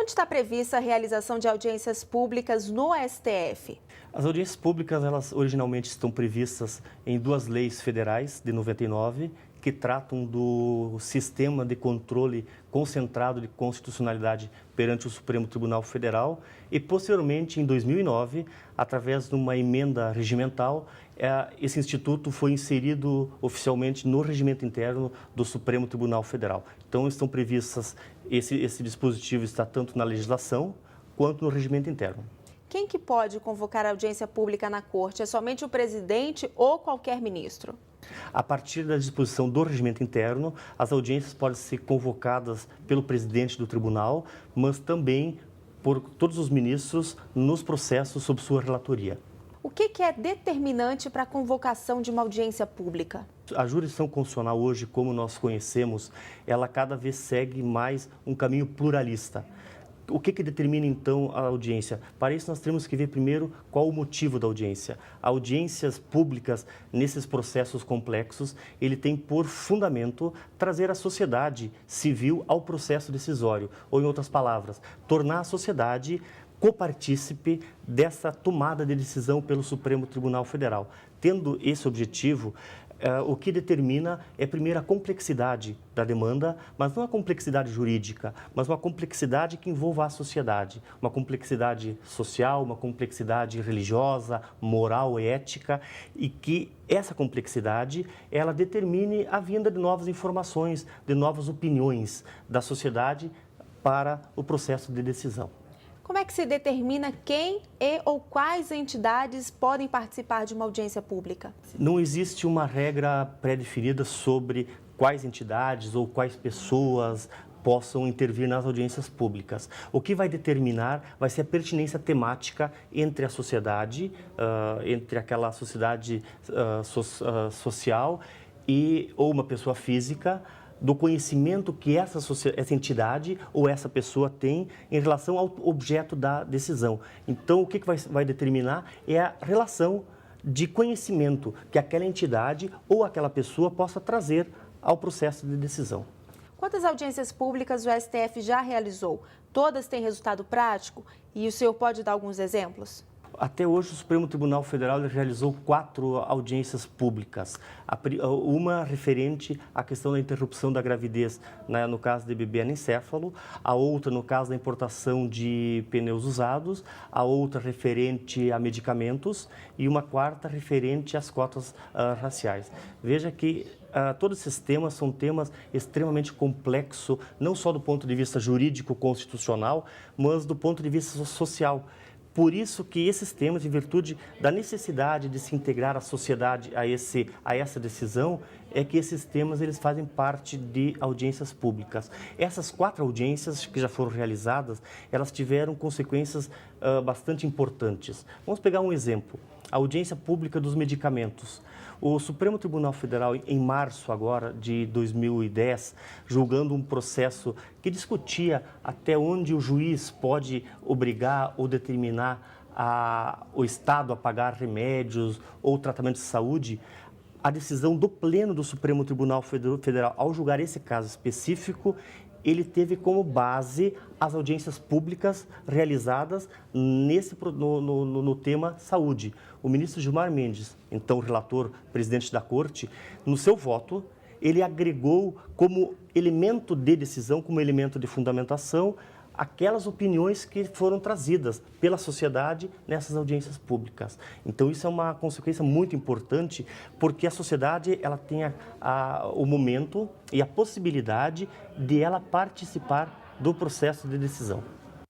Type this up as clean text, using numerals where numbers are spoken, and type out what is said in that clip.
Onde está prevista a realização de audiências públicas no STF? As audiências públicas, elas originalmente estão previstas em duas leis federais de 99, que tratam do sistema de controle concentrado de constitucionalidade perante o Supremo Tribunal Federal e, posteriormente, em 2009, através de uma emenda regimental, esse instituto foi inserido oficialmente no regimento interno do Supremo Tribunal Federal. Então, estão previstas, esse dispositivo está tanto na legislação quanto no regimento interno. Quem que pode convocar audiência pública na Corte? É somente o presidente ou qualquer ministro? A partir da disposição do regimento interno, as audiências podem ser convocadas pelo presidente do tribunal, mas também por todos os ministros nos processos sob sua relatoria. O que é determinante para a convocação de uma audiência pública? A jurisdição constitucional hoje, como nós conhecemos, ela cada vez segue mais um caminho pluralista. O que determina, então, a audiência? Para isso, nós temos que ver primeiro qual o motivo da audiência. Audiências públicas, nesses processos complexos, ele tem por fundamento trazer a sociedade civil ao processo decisório. Ou, em outras palavras, tornar a sociedade copartícipe dessa tomada de decisão pelo Supremo Tribunal Federal. Tendo esse objetivo, o que determina é, primeiro, a complexidade da demanda, mas não a complexidade jurídica, mas uma complexidade que envolva a sociedade, uma complexidade social, uma complexidade religiosa, moral, ética, e que essa complexidade, ela determine a vinda de novas informações, de novas opiniões da sociedade para o processo de decisão. Como é que se determina quem ou quais entidades podem participar de uma audiência pública? Não existe uma regra pré-definida sobre quais entidades ou quais pessoas possam intervir nas audiências públicas. O que vai determinar vai ser a pertinência temática entre a sociedade, entre aquela sociedade social ou uma pessoa física, do conhecimento que essa entidade ou essa pessoa tem em relação ao objeto da decisão. Então, o que vai determinar é a relação de conhecimento que aquela entidade ou aquela pessoa possa trazer ao processo de decisão. Quantas audiências públicas o STF já realizou? Todas têm resultado prático? E o senhor pode dar alguns exemplos? Até hoje, o Supremo Tribunal Federal realizou 4 audiências públicas. Uma referente à questão da interrupção da gravidez, no caso de bebê anencéfalo, a outra no caso da importação de pneus usados, a outra referente a medicamentos e uma quarta referente às cotas raciais. Veja que todos esses temas são temas extremamente complexos, não só do ponto de vista jurídico constitucional, mas do ponto de vista social. Por isso que esses temas, em virtude da necessidade de se integrar a sociedade a essa decisão, é que esses temas eles fazem parte de audiências públicas. Essas 4 audiências que já foram realizadas, elas tiveram consequências bastante importantes. Vamos pegar um exemplo, a audiência pública dos medicamentos. O Supremo Tribunal Federal, em março agora de 2010, julgando um processo que discutia até onde o juiz pode obrigar ou determinar o Estado a pagar remédios ou tratamento de saúde, a decisão do Pleno do Supremo Tribunal Federal, ao julgar esse caso específico, ele teve como base as audiências públicas realizadas no tema saúde. O ministro Gilmar Mendes, então relator, presidente da Corte, no seu voto, ele agregou como elemento de decisão, como elemento de fundamentação, aquelas opiniões que foram trazidas pela sociedade nessas audiências públicas. Então, isso é uma consequência muito importante, porque a sociedade ela tem o momento e a possibilidade de ela participar do processo de decisão.